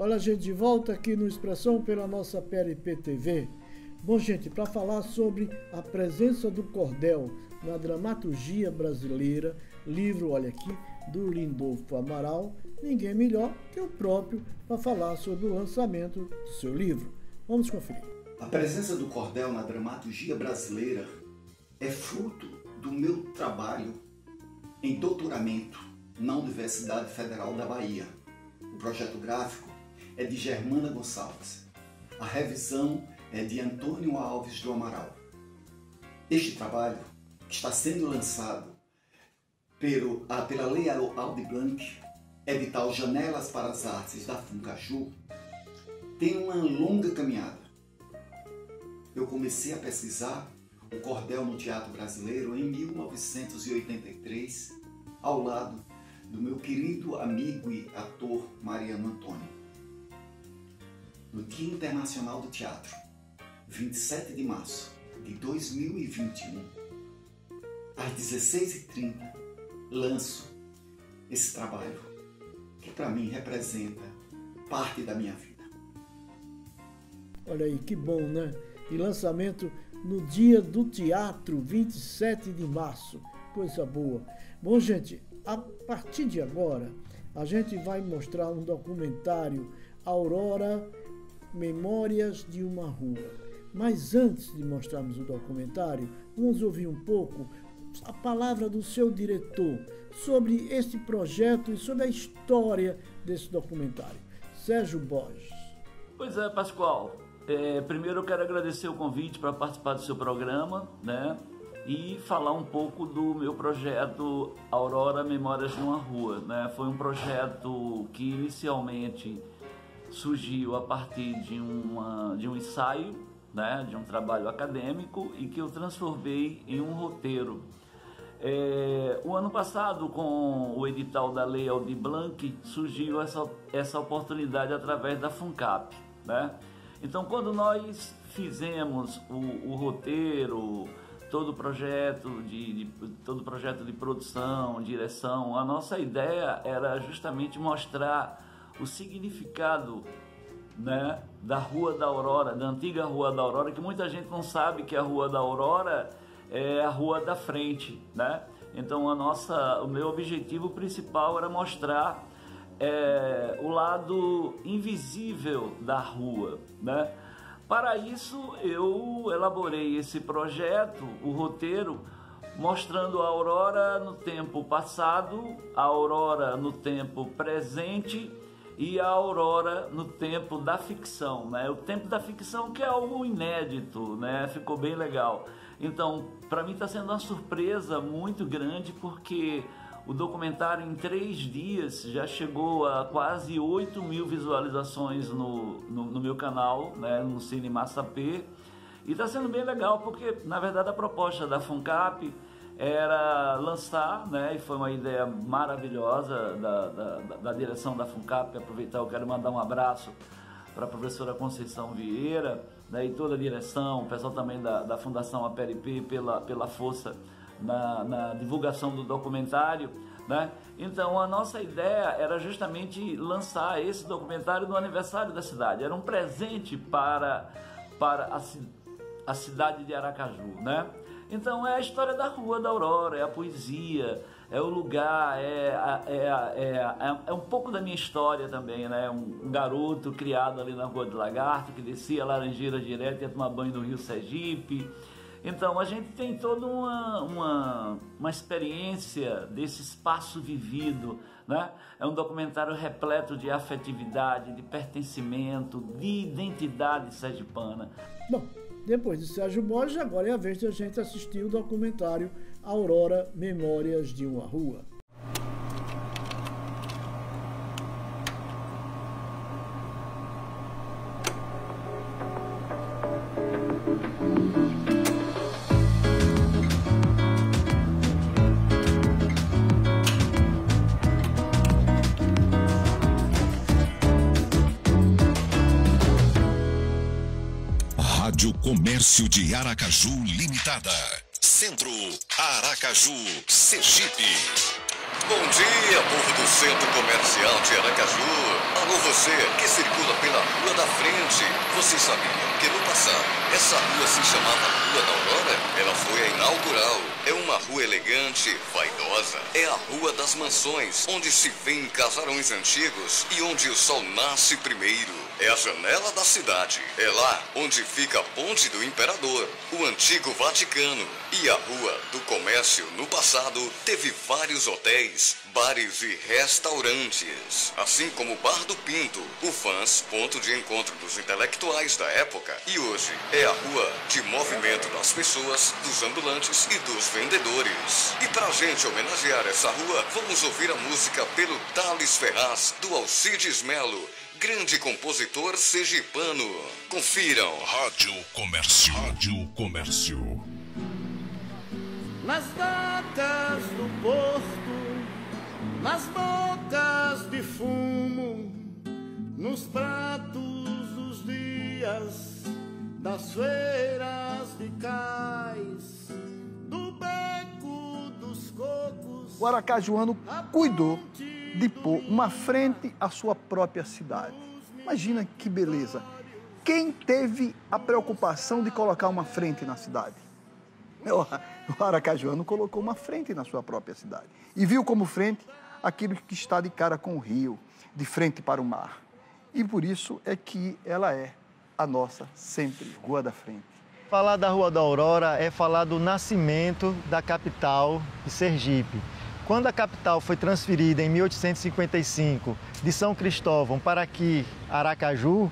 Olha, a gente de volta aqui no Expressão pela nossa PLP TV. Bom, gente, para falar sobre a presença do cordel na dramaturgia brasileira, livro, olha aqui, do Lindolfo Amaral, ninguém melhor que o próprio para falar sobre o lançamento do seu livro. Vamos conferir. A presença do cordel na dramaturgia brasileira é fruto do meu trabalho em doutoramento na Universidade Federal da Bahia. O projeto gráfico é de Germana Gonçalves. A revisão é de Antônio Alves do Amaral. Este trabalho, que está sendo lançado pela Lei Aldir Blanc, edital Janelas para as Artes da Funcaju, tem uma longa caminhada. Eu comecei a pesquisar o cordel no teatro brasileiro em 1983, ao lado do meu querido amigo e ator Mariano Antônio. No Dia Internacional do Teatro, 27 de março de 2021, às 16h30, lanço esse trabalho que para mim representa parte da minha vida. Olha aí, que bom, né? E lançamento no Dia do Teatro, 27 de março. Coisa boa. Bom, gente, a partir de agora, a gente vai mostrar um documentário, Aurora, Memórias de uma Rua. Mas antes de mostrarmos o documentário, vamos ouvir um pouco a palavra do seu diretor sobre este projeto e sobre a história desse documentário. Sérgio Borges. Pois é, Pascoal. Primeiro eu quero agradecer o convite para participar do seu programa, né? E falar um pouco do meu projeto Aurora, Memórias de uma Rua, né? Foi um projeto que inicialmente surgiu a partir de um ensaio, né? De um trabalho acadêmico, e que eu transformei em um roteiro. O ano passado, com o edital da Lei Aldir Blanc, surgiu essa oportunidade através da FUNCAP, né? Então, quando nós fizemos o roteiro, todo o projeto de produção, direção, a nossa ideia era justamente mostrar o significado, né, da Rua da Aurora, da antiga Rua da Aurora, que muita gente não sabe que a Rua da Aurora é a Rua da Frente, né? Então o meu objetivo principal era mostrar o lado invisível da rua, né? Para isso eu elaborei esse projeto, o roteiro, mostrando a Aurora no tempo passado, a Aurora no tempo presente e a Aurora no tempo da ficção, né? O tempo da ficção, que é algo inédito, né? Ficou bem legal. Então, para mim está sendo uma surpresa muito grande, porque o documentário em 3 dias já chegou a quase 8.000 visualizações no meu canal, né? No Cine Massapê. E está sendo bem legal, porque na verdade a proposta da FUNCAP era lançar, né, e foi uma ideia maravilhosa da direção da FUNCAP. Aproveitar, eu quero mandar um abraço para a professora Conceição Vieira, né, e toda a direção, o pessoal também da Fundação APLP pela força na divulgação do documentário, né? Então a nossa ideia era justamente lançar esse documentário no aniversário da cidade. Era um presente para a cidade de Aracaju, né? Então é a história da Rua da Aurora, é a poesia, é o lugar, é um pouco da minha história também, né? Um garoto criado ali na Rua do Lagarto, que descia a Laranjeira direto e ia tomar banho no Rio Sergipe. Então a gente tem toda uma experiência desse espaço vivido, né? É um documentário repleto de afetividade, de pertencimento, de identidade sergipana. Bom, depois de Sérgio Borges, agora é a vez de a gente assistir o documentário Aurora, Memórias de uma Rua. Rádio Comércio de Aracaju Limitada. Centro Aracaju, Sergipe. Bom dia, povo do Centro Comercial de Aracaju. Alô, você que circula pela Rua da Frente. Você sabia que no passado essa rua se chamava Rua da Aurora? Ela foi a inaugural. É uma rua elegante, vaidosa. É a Rua das Mansões, onde se vêem casarões antigos e onde o sol nasce primeiro. É a janela da cidade. É lá onde fica a Ponte do Imperador, o antigo Vaticano. E a Rua do Comércio, no passado, teve vários hotéis, bares e restaurantes. Assim como o Bar do Pinto, o Fãs, ponto de encontro dos intelectuais da época. E hoje é a rua de movimento das pessoas, dos ambulantes e dos vendedores. E pra gente homenagear essa rua, vamos ouvir a música pelo Thales Ferraz, do Alcides Melo, grande compositor sergipano. Confiram. Rádio Comércio. Rádio Comércio. Nas docas do porto, nas bocas de fumo, nos pratos dos dias, das feiras de cais, do beco dos cocos. O aracajuano cuidou de pôr uma frente à sua própria cidade. Imagina que beleza. Quem teve a preocupação de colocar uma frente na cidade? O aracajuano colocou uma frente na sua própria cidade. E viu como frente aquilo que está de cara com o rio, de frente para o mar. E por isso é que ela é a nossa sempre Rua da Frente. Falar da Rua da Aurora é falar do nascimento da capital de Sergipe. Quando a capital foi transferida em 1855 de São Cristóvão para aqui, Aracaju,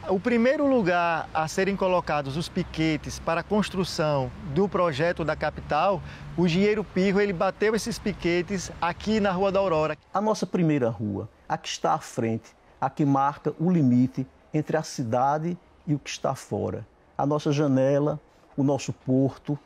o primeiro lugar a serem colocados os piquetes para a construção do projeto da capital, o engenheiro Pirro, ele bateu esses piquetes aqui na Rua da Aurora. A nossa primeira rua, a que está à frente, a que marca o limite entre a cidade e o que está fora. A nossa janela, o nosso porto,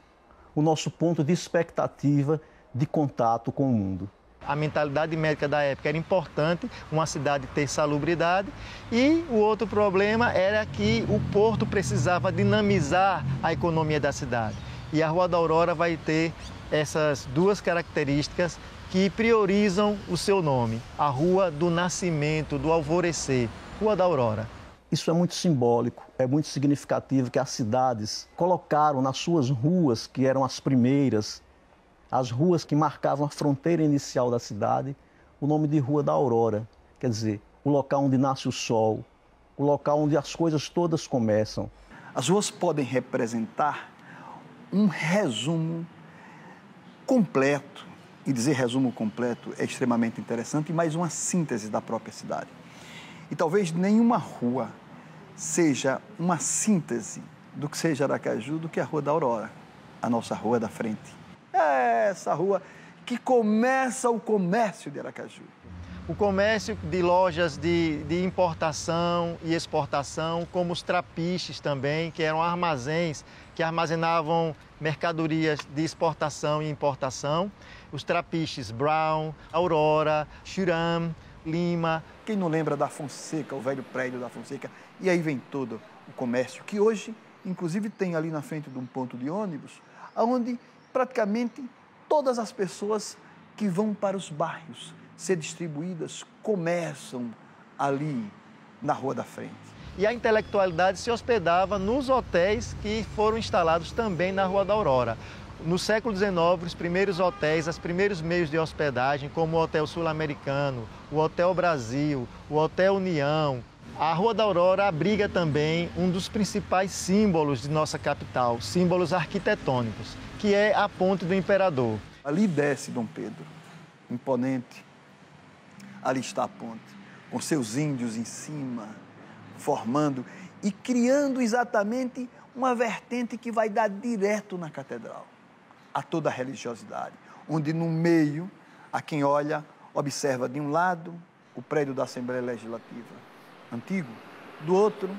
o nosso ponto de expectativa de contato com o mundo. A mentalidade médica da época era importante, uma cidade ter salubridade, e o outro problema era que o porto precisava dinamizar a economia da cidade. E a Rua da Aurora vai ter essas duas características que priorizam o seu nome, a Rua do Nascimento, do Alvorecer, Rua da Aurora. Isso é muito simbólico, é muito significativo que as cidades colocaram nas suas ruas, que eram as primeiras, as ruas que marcavam a fronteira inicial da cidade, o nome de Rua da Aurora, quer dizer, o local onde nasce o sol, o local onde as coisas todas começam. As ruas podem representar um resumo completo, e dizer resumo completo é extremamente interessante, mas uma síntese da própria cidade. E talvez nenhuma rua seja uma síntese do que seja Aracaju, do que a Rua da Aurora, a nossa Rua da Frente. É essa rua que começa o comércio de Aracaju. O comércio de lojas de importação e exportação, como os trapiches também, que eram armazéns que armazenavam mercadorias de exportação e importação. Os trapiches Brown, Aurora, Churam, Lima. Quem não lembra da Fonseca, o velho prédio da Fonseca? E aí vem todo o comércio, que hoje, inclusive, tem ali na frente de um ponto de ônibus, onde praticamente todas as pessoas que vão para os bairros ser distribuídas começam ali na Rua da Frente. E a intelectualidade se hospedava nos hotéis que foram instalados também na Rua da Aurora. No século XIX, os primeiros hotéis, os primeiros meios de hospedagem, como o Hotel Sul-Americano, o Hotel Brasil, o Hotel União. A Rua da Aurora abriga também um dos principais símbolos de nossa capital, símbolos arquitetônicos, que é a Ponte do Imperador. Ali desce Dom Pedro, imponente. Ali está a ponte, com seus índios em cima, formando e criando exatamente uma vertente que vai dar direto na catedral, a toda a religiosidade, onde no meio, a quem olha, observa de um lado o prédio da Assembleia Legislativa antigo, do outro,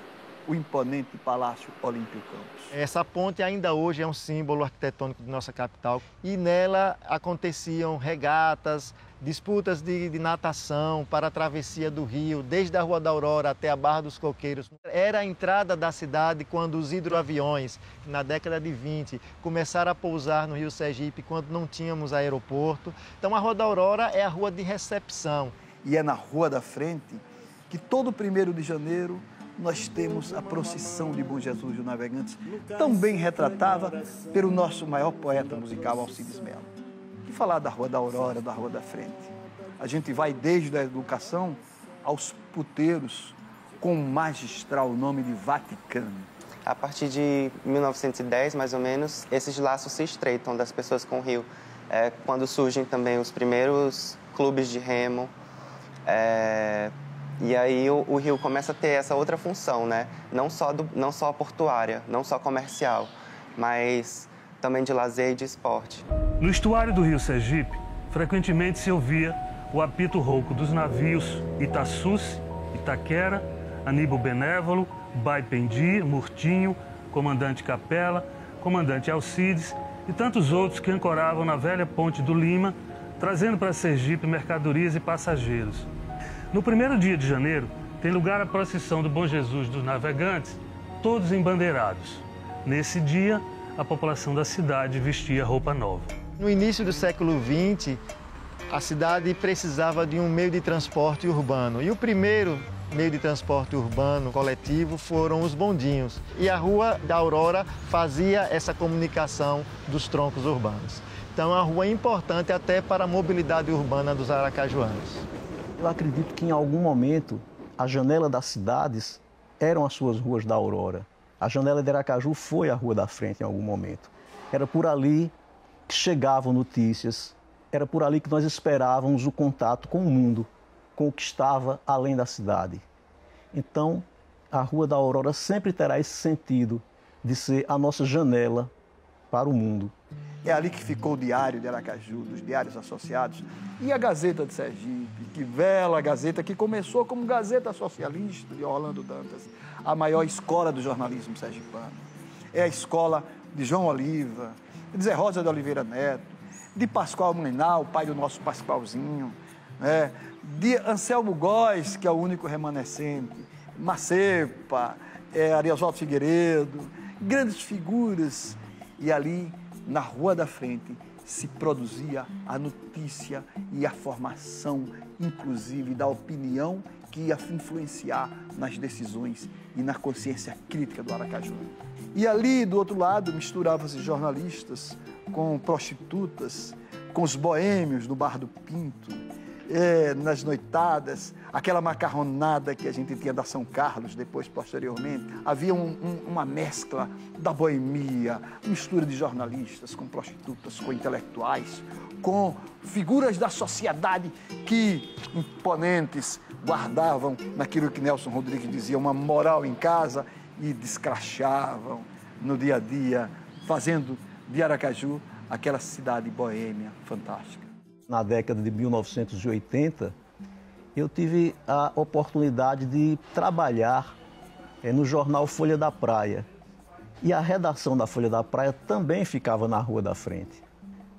o imponente Palácio Olímpio Campos. Essa ponte ainda hoje é um símbolo arquitetônico de nossa capital e nela aconteciam regatas, disputas de natação para a travessia do rio, desde a Rua da Aurora até a Barra dos Coqueiros. Era a entrada da cidade quando os hidroaviões, na década de 20, começaram a pousar no Rio Sergipe quando não tínhamos aeroporto. Então a Rua da Aurora é a rua de recepção. E é na Rua da Frente que todo 1º de janeiro nós temos a procissão de Bom Jesus dos Navegantes, tão bem retratada pelo nosso maior poeta musical, Alcides Mello. E falar da Rua da Aurora, da Rua da Frente. A gente vai desde a educação aos puteiros com o magistral nome de Vaticano. A partir de 1910, mais ou menos, esses laços se estreitam das pessoas com o rio. Quando surgem também os primeiros clubes de remo, e aí o rio começa a ter essa outra função, né? Não só portuária, não só comercial, mas também de lazer e de esporte. No estuário do Rio Sergipe, frequentemente se ouvia o apito rouco dos navios Itaçuce, Itaquera, Aníbal Benévolo, Baipendi, Murtinho, Comandante Capela, Comandante Alcides e tantos outros que ancoravam na velha ponte do Lima, trazendo para Sergipe mercadorias e passageiros. No primeiro dia de janeiro, tem lugar a procissão do Bom Jesus dos Navegantes, todos embandeirados. Nesse dia, a população da cidade vestia roupa nova. No início do século XX, a cidade precisava de um meio de transporte urbano. E o primeiro meio de transporte urbano coletivo foram os bondinhos. E a Rua da Aurora fazia essa comunicação dos troncos urbanos. Então, é uma rua importante até para a mobilidade urbana dos aracajuanos. Eu acredito que em algum momento a janela das cidades eram as suas ruas da Aurora. A janela de Aracaju foi a Rua da Frente em algum momento. Era por ali que chegavam notícias, era por ali que nós esperávamos o contato com o mundo, com o que estava além da cidade. Então, a Rua da Aurora sempre terá esse sentido de ser a nossa janela para o mundo. É ali que ficou o Diário de Aracaju, dos diários associados, e a Gazeta de Sergipe, que bela Gazeta, que começou como Gazeta Socialista de Orlando Dantas, a maior escola do jornalismo sergipano. É a escola de João Oliva, de Zé Rosa de Oliveira Neto, de Pascoal Mlinal, pai do nosso Pascoalzinho, né? De Anselmo Góes, que é o único remanescente, Macepa, Ariosvaldo Figueiredo, grandes figuras. E ali, na Rua da Frente, se produzia a notícia e a formação, inclusive, da opinião que ia influenciar nas decisões e na consciência crítica do Aracaju. E ali, do outro lado, misturavam-se jornalistas com prostitutas, com os boêmios no Bar do Pinto, nas noitadas, aquela macarronada que a gente tinha da São Carlos, depois, posteriormente. Havia uma mescla da boemia, mistura de jornalistas com prostitutas, com intelectuais, com figuras da sociedade que, imponentes, guardavam naquilo que Nelson Rodrigues dizia, uma moral em casa e descrachavam no dia a dia, fazendo de Aracaju aquela cidade boêmia fantástica. Na década de 1980, eu tive a oportunidade de trabalhar no jornal Folha da Praia. E a redação da Folha da Praia também ficava na Rua da Frente.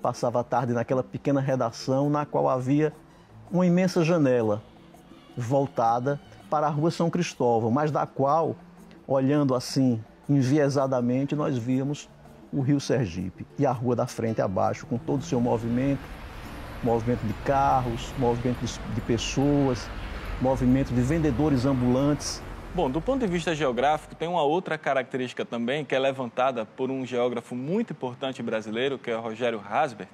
Passava a tarde naquela pequena redação na qual havia uma imensa janela voltada para a Rua São Cristóvão, mas da qual, olhando assim enviesadamente, nós víamos o Rio Sergipe e a Rua da Frente abaixo, com todo o seu movimento de carros, movimento de pessoas, movimento de vendedores ambulantes. Bom, do ponto de vista geográfico, tem uma outra característica também que é levantada por um geógrafo muito importante brasileiro, que é o Rogério Hasbert,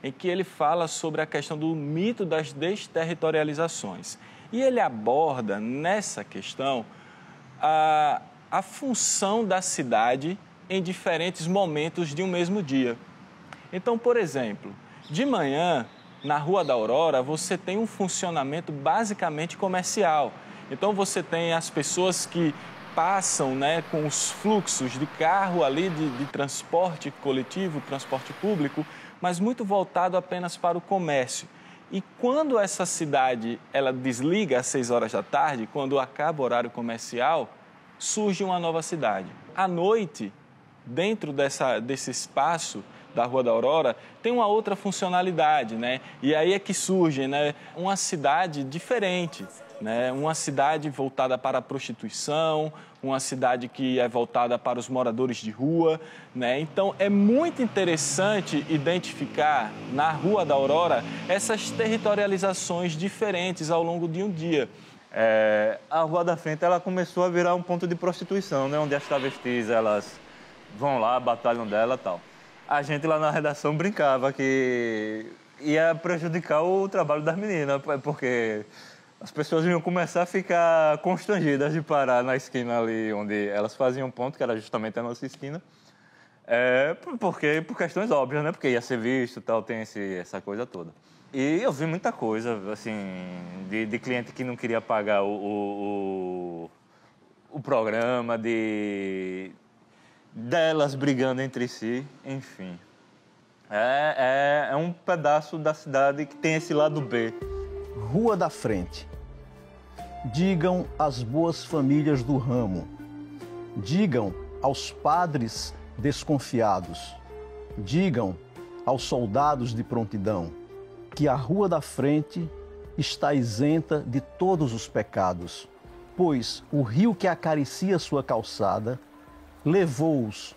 em que ele fala sobre a questão do mito das desterritorializações. E ele aborda nessa questão a função da cidade em diferentes momentos de um mesmo dia. Então, por exemplo, de manhã, na Rua da Aurora, você tem um funcionamento basicamente comercial. Então, você tem as pessoas que passam, né, com os fluxos de carro ali, de transporte coletivo, transporte público, mas muito voltado apenas para o comércio. E quando essa cidade ela desliga às 6 horas da tarde, quando acaba o horário comercial, surge uma nova cidade. À noite, dentro desse espaço da Rua da Aurora, tem uma outra funcionalidade, né? E aí é que surge, né, uma cidade diferente, né? Uma cidade voltada para a prostituição, uma cidade que é voltada para os moradores de rua, né? Então, é muito interessante identificar na Rua da Aurora essas territorializações diferentes ao longo de um dia. A Rua da Frente ela começou a virar um ponto de prostituição, né? Onde as travestis elas vão lá, batalham dela e tal. A gente lá na redação brincava que ia prejudicar o trabalho das meninas, porque as pessoas iam começar a ficar constrangidas de parar na esquina ali onde elas faziam ponto, que era justamente a nossa esquina. Por questões óbvias, né? Porque ia ser visto e tal, tem essa coisa toda. E eu vi muita coisa, assim, de cliente que não queria pagar o programa, delas brigando entre si, enfim. É um pedaço da cidade que tem esse lado B. Rua da Frente. Digam às boas famílias do ramo. Digam aos padres desconfiados. Digam aos soldados de prontidão que a Rua da Frente está isenta de todos os pecados, pois o rio que acaricia sua calçada levou-os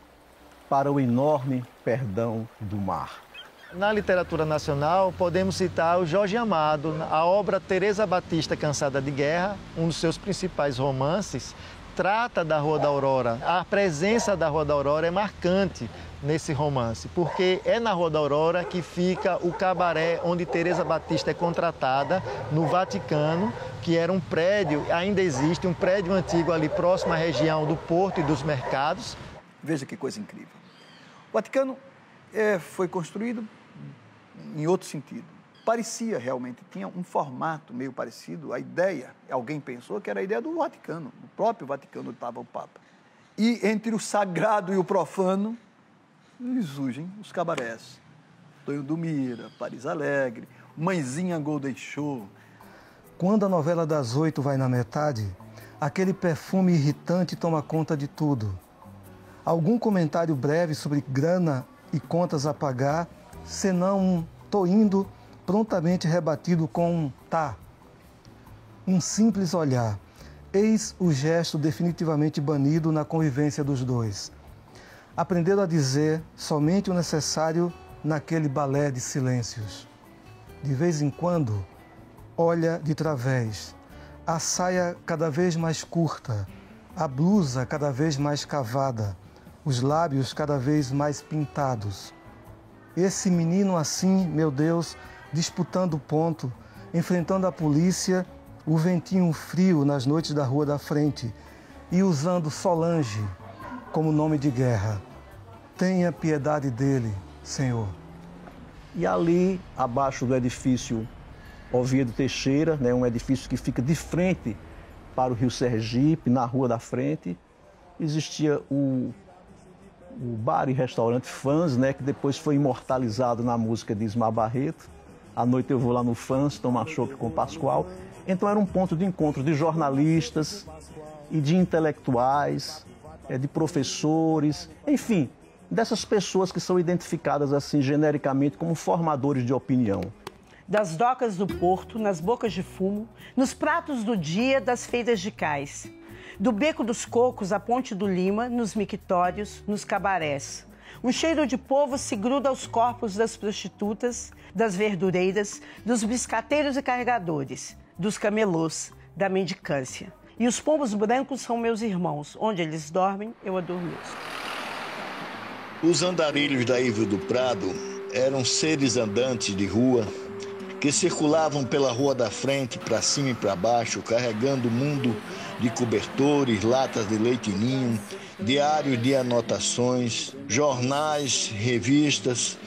para o enorme perdão do mar. Na literatura nacional, podemos citar o Jorge Amado, a obra Teresa Batista Cansada de Guerra, um dos seus principais romances, trata da Rua da Aurora. A presença da Rua da Aurora é marcante nesse romance, porque é na Rua da Aurora que fica o cabaré onde Teresa Batista é contratada, no Vaticano, que era um prédio, ainda existe, um prédio antigo ali próximo à região do Porto e dos Mercados. Veja que coisa incrível. O Vaticano foi construído em outro sentido. Parecia realmente, tinha um formato meio parecido, a ideia, alguém pensou que era a ideia do Vaticano, o próprio Vaticano onde estava o Papa. E entre o sagrado e o profano, surgem os cabarés. Tonho do Mira, Paris Alegre, Mãezinha Golden Show. Quando a novela das 8 vai na metade, aquele perfume irritante toma conta de tudo. Algum comentário breve sobre grana e contas a pagar, senão um "tô indo", prontamente rebatido com um "tá". Um simples olhar. Eis o gesto definitivamente banido na convivência dos dois. Aprenderam a dizer somente o necessário naquele balé de silêncios. De vez em quando, olha de través. A saia cada vez mais curta, a blusa cada vez mais cavada, os lábios cada vez mais pintados. Esse menino assim, meu Deus, disputando ponto, enfrentando a polícia, o ventinho frio nas noites da Rua da Frente e usando Solange como nome de guerra. Tenha piedade dele, Senhor. E ali, abaixo do edifício Oviedo Teixeira, né, um edifício que fica de frente para o Rio Sergipe, na Rua da Frente, existia o bar e restaurante Fãs, né, que depois foi imortalizado na música de Ismar Barreto. À noite eu vou lá no Fãs tomar chopp com o Pascoal. Então era um ponto de encontro de jornalistas e de intelectuais, de professores, enfim, dessas pessoas que são identificadas assim genericamente como formadores de opinião. Das docas do porto, nas bocas de fumo, nos pratos do dia das feiras de cais. Do Beco dos Cocos à Ponte do Lima, nos mictórios, nos cabarés. Um cheiro de povo se gruda aos corpos das prostitutas, das verdureiras, dos biscateiros e carregadores, dos camelôs, da mendicância. E os pombos brancos são meus irmãos. Onde eles dormem, eu adormeço. Os andarilhos da Ivo do Prado eram seres andantes de rua que circulavam pela Rua da Frente, para cima e para baixo, carregando o mundo de cobertores, latas de leite ninho, diários de anotações, jornais, revistas,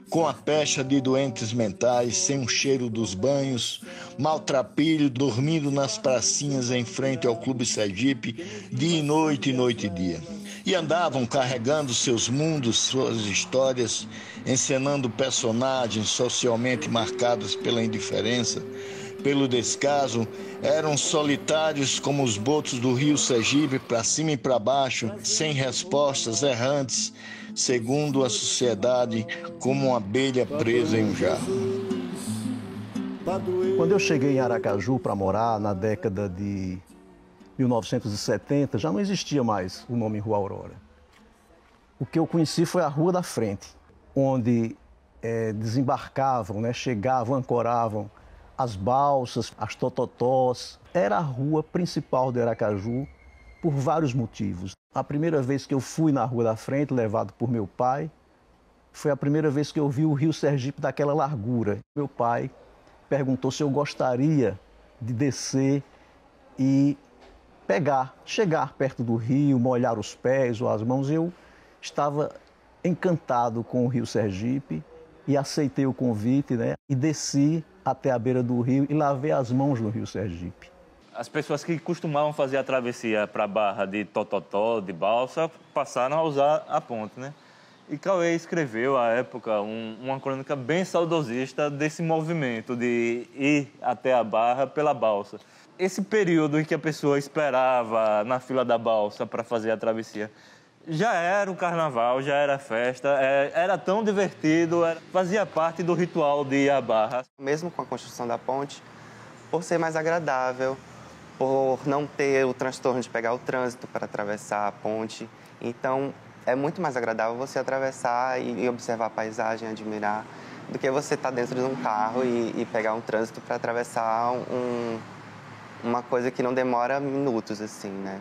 com a pecha de doentes mentais, sem o cheiro dos banhos, maltrapilho, dormindo nas pracinhas em frente ao Clube Sergipe, dia e noite e dia. E andavam carregando seus mundos, suas histórias, encenando personagens socialmente marcados pela indiferença, pelo descaso, eram solitários como os botos do rio Sergipe, para cima e para baixo, sem respostas, errantes, segundo a sociedade, como uma abelha presa em um jarro. Quando eu cheguei em Aracaju para morar, na década de 1970, já não existia mais o nome Rua Aurora. O que eu conheci foi a Rua da Frente, onde desembarcavam, né, chegavam, ancoravam as balsas, as tototós. Era a rua principal de Aracaju por vários motivos. A primeira vez que eu fui na Rua da Frente, levado por meu pai, foi a primeira vez que eu vi o rio Sergipe daquela largura. Meu pai perguntou se eu gostaria de descer e chegar perto do rio, molhar os pés ou as mãos. Eu estava encantado com o rio Sergipe e aceitei o convite, né? E desci até a beira do rio e lavei as mãos no rio Sergipe. As pessoas que costumavam fazer a travessia para a Barra de tototó, de balsa, passaram a usar a ponte, né? E Cauê escreveu, à época, uma crônica bem saudosista desse movimento de ir até a Barra pela balsa. Esse período em que a pessoa esperava na fila da balsa para fazer a travessia, já era o carnaval, já era festa, era tão divertido, fazia parte do ritual de ir à Barra. Mesmo com a construção da ponte, por ser mais agradável, por não ter o transtorno de pegar o trânsito para atravessar a ponte, então é muito mais agradável você atravessar e observar a paisagem, admirar, do que você estar dentro de um carro e pegar um trânsito para atravessar uma coisa que não demora minutos, assim, né?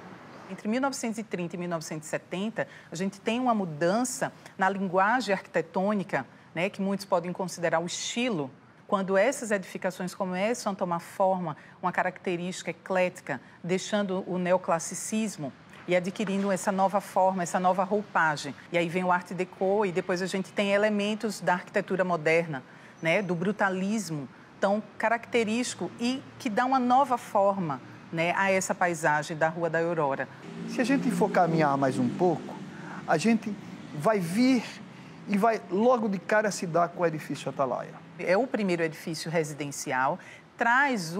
Entre 1930 e 1970, a gente tem uma mudança na linguagem arquitetônica, né, que muitos podem considerar o estilo, quando essas edificações começam a tomar forma, uma característica eclética, deixando o neoclassicismo e adquirindo essa nova forma, essa nova roupagem. E aí vem o Art Deco e depois a gente tem elementos da arquitetura moderna, né, do brutalismo tão característico e que dá uma nova forma, né, a essa paisagem da Rua da Aurora. Se a gente for caminhar mais um pouco, a gente vai vir e vai logo de cara se dar com o edifício Atalaia. É o primeiro edifício residencial, traz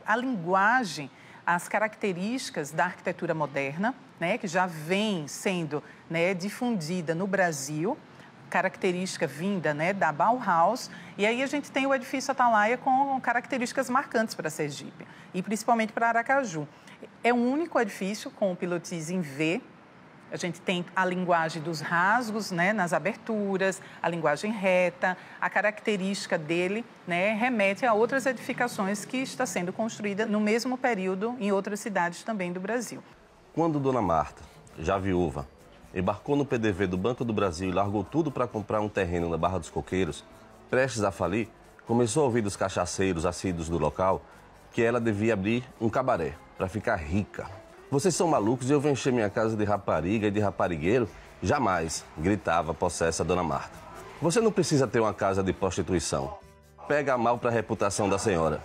a linguagem, as características da arquitetura moderna, né, que já vem sendo, né, difundida no Brasil, característica vinda, né, da Bauhaus, e aí a gente tem o edifício Atalaia com características marcantes para Sergipe, e principalmente para Aracaju. É um único edifício com o pilotis em V. A gente tem a linguagem dos rasgos, né, nas aberturas, a linguagem reta, a característica dele, né, remete a outras edificações que está sendo construída no mesmo período em outras cidades também do Brasil. Quando Dona Marta, já viúva, embarcou no PDV do Banco do Brasil e largou tudo para comprar um terreno na Barra dos Coqueiros, prestes a falir, começou a ouvir dos cachaceiros assíduos do local que ela devia abrir um cabaré para ficar rica. Vocês são malucos e eu vou encher minha casa de rapariga e de raparigueiro? Jamais, gritava possessa Dona Marta. Você não precisa ter uma casa de prostituição. Pega mal para a reputação da senhora.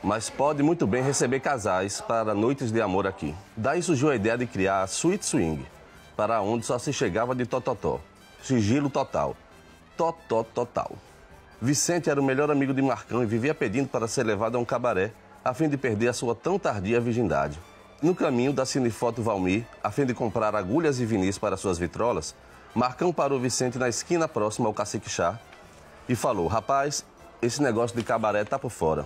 Mas pode muito bem receber casais para noites de amor aqui. Daí surgiu a ideia de criar a Suite Swing, para onde só se chegava de tototó. Sigilo total. Totó total. Vicente era o melhor amigo de Marcão e vivia pedindo para ser levado a um cabaré, a fim de perder a sua tão tardia virgindade. No caminho da Cinefoto Valmir, a fim de comprar agulhas e vinis para suas vitrolas, Marcão parou Vicente na esquina próxima ao Cacique Chá e falou: rapaz, esse negócio de cabaré tá por fora.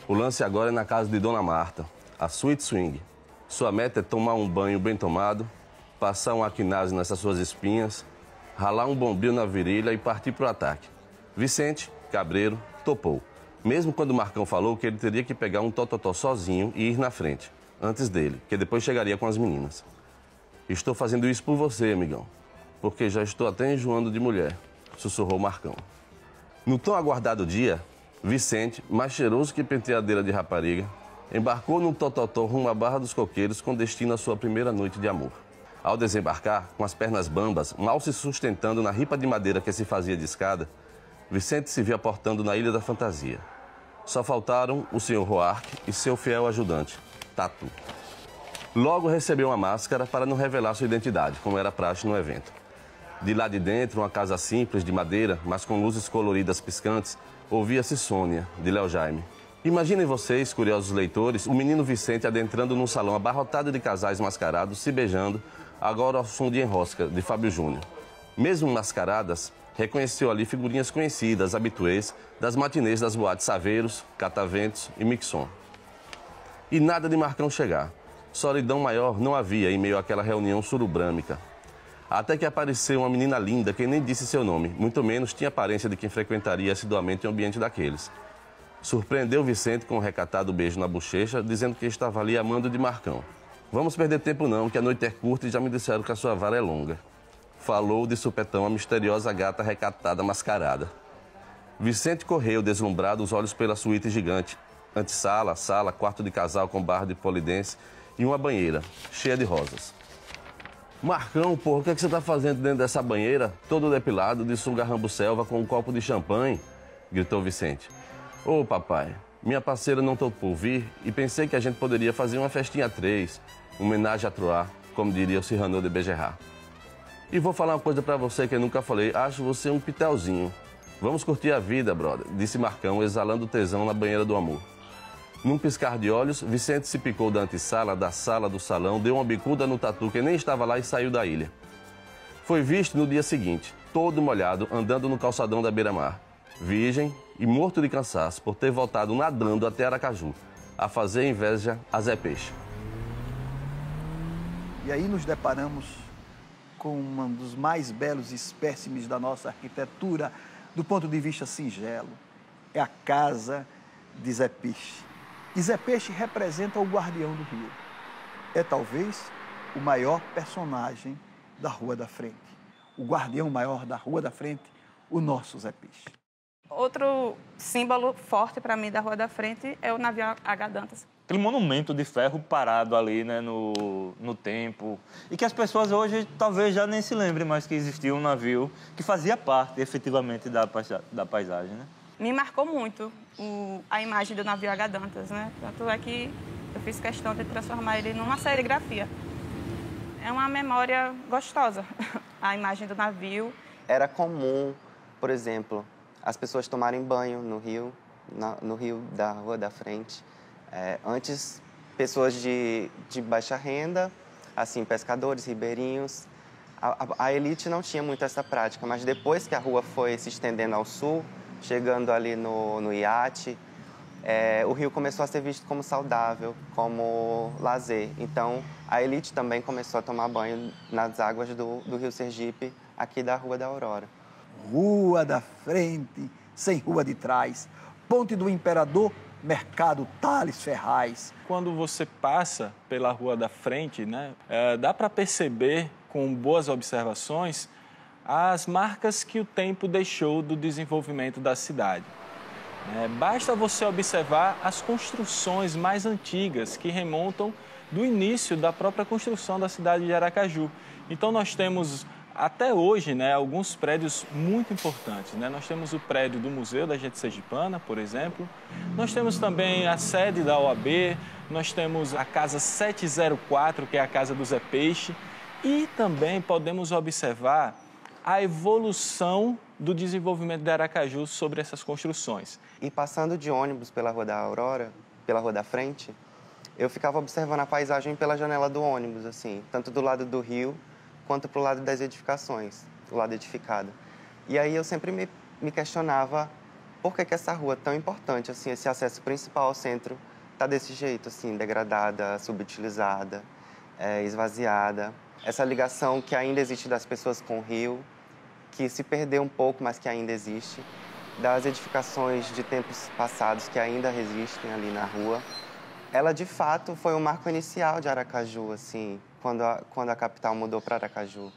O lance agora é na casa de Dona Marta, a Suite Swing. Sua meta é tomar um banho bem tomado, passar um aquinase nessas suas espinhas, ralar um bombril na virilha e partir pro ataque. Vicente, cabreiro, topou. Mesmo quando Marcão falou que ele teria que pegar um tototó sozinho e ir na frente, antes dele, que depois chegaria com as meninas. Estou fazendo isso por você, amigão, porque já estou até enjoando de mulher, sussurrou Marcão. No tão aguardado dia, Vicente, mais cheiroso que penteadeira de rapariga, embarcou num tototó rumo à Barra dos Coqueiros com destino à sua primeira noite de amor. Ao desembarcar, com as pernas bambas, mal se sustentando na ripa de madeira que se fazia de escada, Vicente se via portando na Ilha da Fantasia. Só faltaram o Sr. Roark e seu fiel ajudante, Tatu. Logo recebeu uma máscara para não revelar sua identidade, como era praxe no evento. De lá de dentro, uma casa simples de madeira, mas com luzes coloridas piscantes, ouvia-se Sônia, de Léo Jaime. Imaginem vocês, curiosos leitores, o menino Vicente adentrando num salão abarrotado de casais mascarados, se beijando, agora ao som de Enrosca, de Fábio Júnior. Mesmo mascaradas, reconheceu ali figurinhas conhecidas, habituês, das matinês das boates Saveiros, Cataventos e Mixon. E nada de Marcão chegar. Solidão maior não havia em meio àquela reunião surubrâmica. Até que apareceu uma menina linda que nem disse seu nome, muito menos tinha aparência de quem frequentaria assiduamente um ambiente daqueles. Surpreendeu Vicente com um recatado beijo na bochecha, dizendo que estava ali amando de Marcão. Vamos perder tempo não, que a noite é curta e já me disseram que a sua vara é longa. Falou de supetão a misteriosa gata recatada mascarada. Vicente correu deslumbrado, os olhos pela suíte gigante. Antessala, sala, quarto de casal com barra de polidense e uma banheira, cheia de rosas. Marcão, porra, o que é que você tá fazendo dentro dessa banheira, todo depilado, de sunga rambo-selva com um copo de champanhe? Gritou Vicente. Ô, papai, minha parceira não topou vir e pensei que a gente poderia fazer uma festinha a três, uma homenagem a Troar, como diria o Cyrano de Bergerac. E vou falar uma coisa pra você que eu nunca falei, acho você um pitelzinho. Vamos curtir a vida, brother, disse Marcão, exalando tesão na banheira do amor. Num piscar de olhos, Vicente se picou da antessala, da sala, do salão, deu uma bicuda no tatu que nem estava lá e saiu da ilha. Foi visto no dia seguinte, todo molhado, andando no calçadão da beira-mar, virgem e morto de cansaço por ter voltado nadando até Aracaju, a fazer inveja a Zé Peixe. E aí nos deparamos com um dos mais belos espécimes da nossa arquitetura, do ponto de vista singelo. É a casa de Zé Peixe. E Zé Peixe representa o guardião do rio. É talvez o maior personagem da Rua da Frente. O guardião maior da Rua da Frente, o nosso Zé Peixe. Outro símbolo forte para mim da Rua da Frente é o navio H. Dantas. Aquele monumento de ferro parado ali, né, no tempo. E que as pessoas hoje talvez já nem se lembrem mais que existia um navio que fazia parte, efetivamente, da paisagem, né? Me marcou muito a imagem do navio H. Dantas, né? Tanto é que eu fiz questão de transformar ele numa serigrafia. É uma memória gostosa, a imagem do navio. Era comum, por exemplo, as pessoas tomarem banho no rio da Rua da Frente. Antes, pessoas de baixa renda, assim, pescadores, ribeirinhos. A elite não tinha muito essa prática, mas depois que a rua foi se estendendo ao sul, chegando ali no iate, o rio começou a ser visto como saudável, como lazer. Então, a elite também começou a tomar banho nas águas do rio Sergipe, aqui da Rua da Aurora. Rua da Frente, sem rua de trás. Ponte do Imperador, Mercado Tales Ferraz. Quando você passa pela Rua da Frente, né, dá para perceber, com boas observações, as marcas que o tempo deixou do desenvolvimento da cidade. Basta você observar as construções mais antigas que remontam do início da própria construção da cidade de Aracaju. Então nós temos até hoje, né, alguns prédios muito importantes, né? Nós temos o prédio do Museu da Gente Sergipana, por exemplo. Nós temos também a sede da OAB, nós temos a Casa 704, que é a Casa do Zé Peixe. E também podemos observar a evolução do desenvolvimento de Aracaju sobre essas construções. E passando de ônibus pela Rua da Aurora, pela Rua da Frente, eu ficava observando a paisagem pela janela do ônibus, assim, tanto do lado do rio quanto para o lado das edificações, o lado edificado. E aí eu sempre me questionava por que essa rua tão importante, assim, esse acesso principal ao centro está desse jeito, assim, degradada, subutilizada, esvaziada. Essa ligação que ainda existe das pessoas com o rio, que se perdeu um pouco, mas que ainda existe, das edificações de tempos passados que ainda resistem ali na rua. Ela, de fato, foi o marco inicial de Aracaju, assim, quando a capital mudou para Aracaju.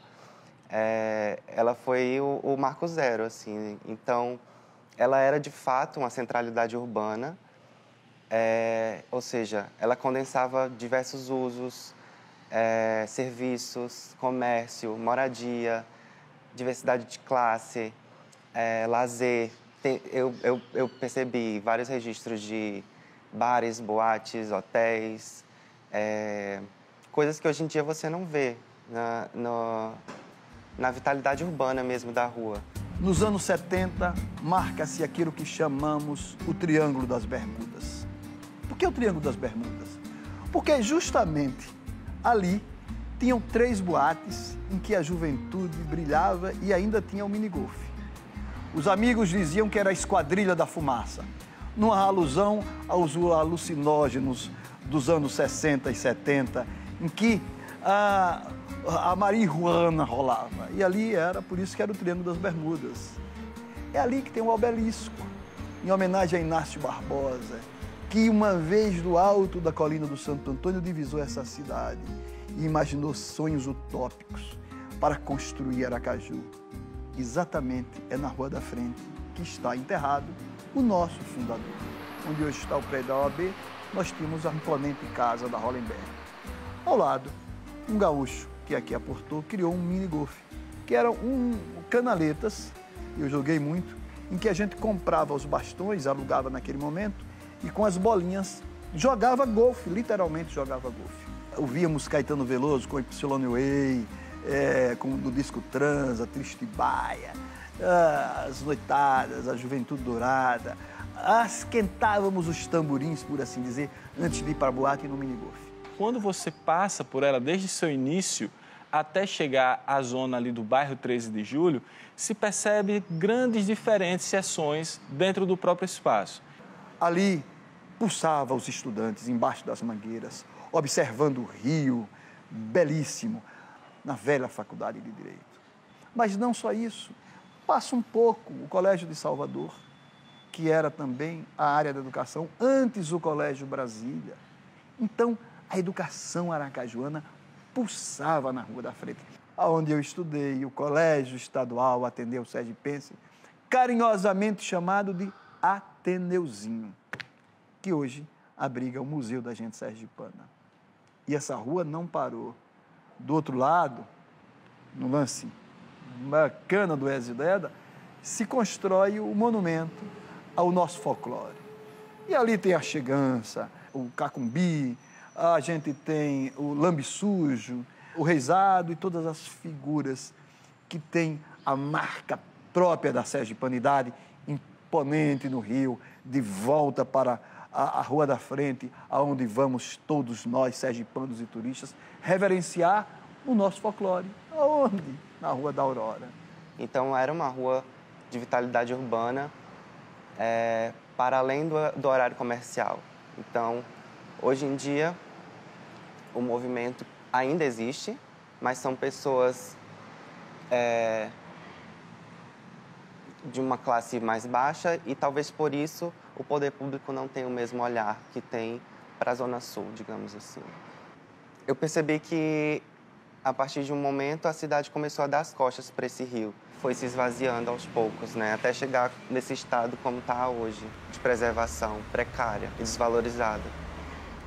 Ela foi o marco zero, assim. Então, ela era, de fato, uma centralidade urbana, ou seja, ela condensava diversos usos, serviços, comércio, moradia, diversidade de classe, lazer. Eu percebi vários registros de bares, boates, hotéis, coisas que hoje em dia você não vê na vitalidade urbana mesmo da rua. Nos anos 70, marca-se aquilo que chamamos o Triângulo das Bermudas. que o Triângulo das Bermudas? Porque justamente ali tinham 3 boates em que a juventude brilhava e ainda tinha o minigolf. Os amigos diziam que era a Esquadrilha da Fumaça, numa alusão aos alucinógenos dos anos 60 e 70, em que a marihuana rolava. E ali era, por isso que era o Triângulo das Bermudas. É ali que tem um obelisco, em homenagem a Inácio Barbosa, que uma vez do alto da colina do Santo Antônio divisou essa cidade e imaginou sonhos utópicos para construir Aracaju. Exatamente é na Rua da Frente que está enterrado o nosso fundador. Onde hoje está o prédio da OAB, nós tínhamos a imponente casa da Hollenberg. Ao lado, um gaúcho que aqui aportou criou um mini-golf, que eram canaletas, eu joguei muito, em que a gente comprava os bastões, alugava naquele momento, e com as bolinhas jogava golfe, literalmente jogava golfe. Ouvíamos Caetano Veloso com Epsilon Way, com o disco Transa, Triste Baia, as noitadas, a Juventude Dourada, esquentávamos os tamborins, por assim dizer, antes de ir para a boate no minigolf. Quando você passa por ela desde seu início até chegar à zona ali do bairro 13 de Julho, se percebe grandes diferenciações dentro do próprio espaço. Ali pulsava os estudantes embaixo das mangueiras, observando o rio, belíssimo, na velha Faculdade de Direito. Mas não só isso, passa um pouco o Colégio de Salvador, que era também a área da educação, antes o Colégio Brasília. Então, a educação aracajuana pulsava na Rua da Frente, onde eu estudei, o Colégio Estadual Ateneu Sergipense, carinhosamente chamado de Ateneuzinho, que hoje abriga o Museu da Gente Sergipana. E essa rua não parou. Do outro lado, no lance bacana do Exideda, se constrói o monumento ao nosso folclore. E ali tem a chegança, o cacumbi, a gente tem o lambe sujo, o reisado e todas as figuras que têm a marca própria da sergipanidade, imponente no Rio, de volta para a Rua da Frente, aonde vamos todos nós, sergipanos e turistas, reverenciar o nosso folclore. Aonde? Na Rua da Aurora. Então, era uma rua de vitalidade urbana, para além do horário comercial. Então, hoje em dia, o movimento ainda existe, mas são pessoas de uma classe mais baixa e talvez por isso o poder público não tem o mesmo olhar que tem para a Zona Sul, digamos assim. Eu percebi que, a partir de um momento, a cidade começou a dar as costas para esse rio. Foi se esvaziando aos poucos, né? Até chegar nesse estado como está hoje, de preservação precária e desvalorizada.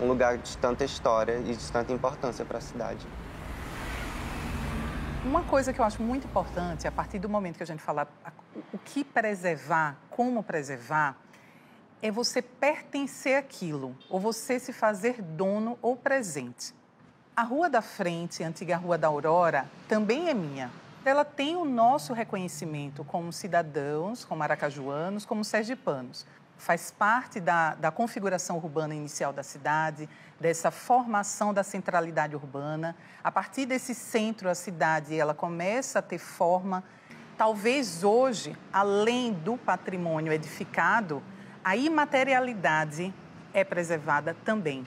Um lugar de tanta história e de tanta importância para a cidade. Uma coisa que eu acho muito importante, a partir do momento que a gente fala o que preservar, como preservar, é você pertencer àquilo, ou você se fazer dono ou presente. A Rua da Frente, a antiga Rua da Aurora, também é minha. Ela tem o nosso reconhecimento como cidadãos, como aracajuanos, como sergipanos. Faz parte da configuração urbana inicial da cidade, dessa formação da centralidade urbana. A partir desse centro, a cidade ela começa a ter forma. Talvez hoje, além do patrimônio edificado, a imaterialidade é preservada também.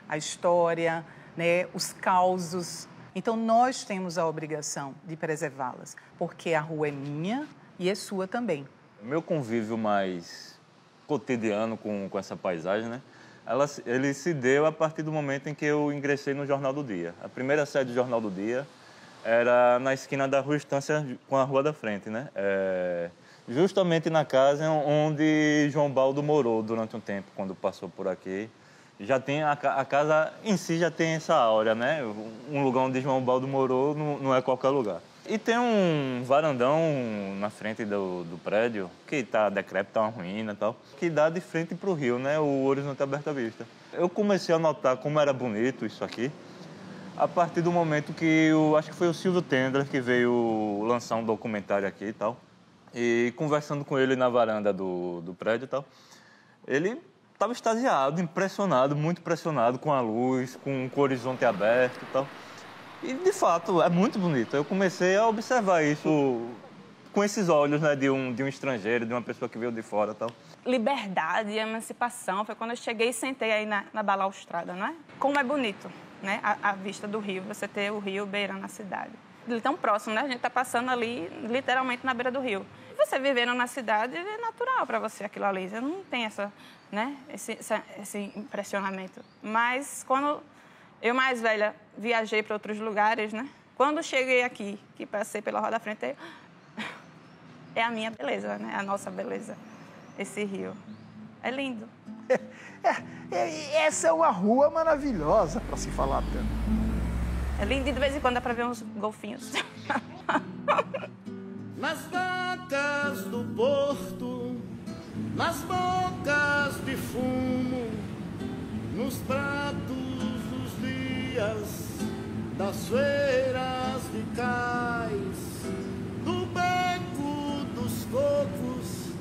A história, né, os causos. Então, nós temos a obrigação de preservá-las, porque a rua é minha e é sua também. O meu convívio mais cotidiano com essa paisagem, né? Ele se deu a partir do momento em que eu ingressei no Jornal do Dia. A primeira sede do Jornal do Dia era na esquina da Rua Estância com a Rua da Frente, né? Justamente na casa onde João Baldo morou durante um tempo, quando passou por aqui. Já tem a casa em si já tem essa áurea, né? Um lugar onde João Baldo morou não é qualquer lugar. E tem um varandão na frente do prédio, que está decrépito, está uma ruína e tal, que dá de frente para o rio, né? O horizonte aberto à vista. Eu comecei a notar como era bonito isso aqui, a partir do momento que acho que foi o Silvio Tendler que veio lançar um documentário aqui e tal. E conversando com ele na varanda do prédio e tal, ele estava extasiado, impressionado, muito impressionado com a luz, com o horizonte aberto e tal. E, de fato, é muito bonito. Eu comecei a observar isso com esses olhos, né, de um estrangeiro, de uma pessoa que veio de fora e tal. Liberdade e emancipação foi quando eu cheguei e sentei aí na balaustrada, não é? Como é bonito, né, a vista do rio, você ter o rio beirando a cidade. Ele é tão próximo, né? A gente está passando ali, literalmente, na beira do rio. Você vivendo na cidade, é natural para você aquilo ali. Você não tem esse impressionamento. Mas quando eu, mais velha, viajei para outros lugares, né? Quando cheguei aqui, que passei pela Rua da Frente, é a minha beleza, né? A nossa beleza, esse rio. É lindo. Essa é uma rua maravilhosa para se falar tanto. É lindo e de vez em quando dá para ver uns golfinhos. Nas docas do porto, nas bocas de fumo, nos pratos dos dias, das feiras de cais, do beco dos cocos,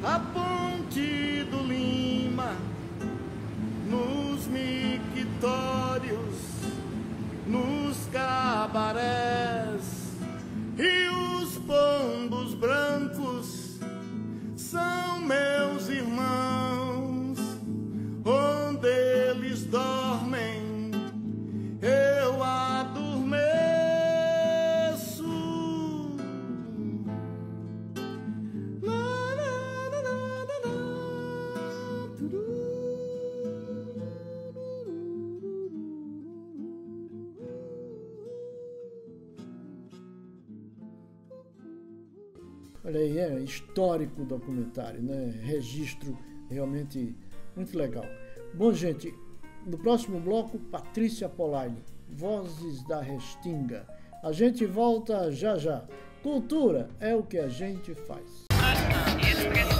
a ponte do Lima, nos mictórios, nos cabarés e os pombos brancos são meus irmãos. Onde eles dormem, eu adormeço. Olha aí, é histórico o documentário, né? Registro realmente muito legal. Bom, gente, no próximo bloco, Patrícia Polaine, Vozes da Restinga. A gente volta já já. Cultura é o que a gente faz. Expressão.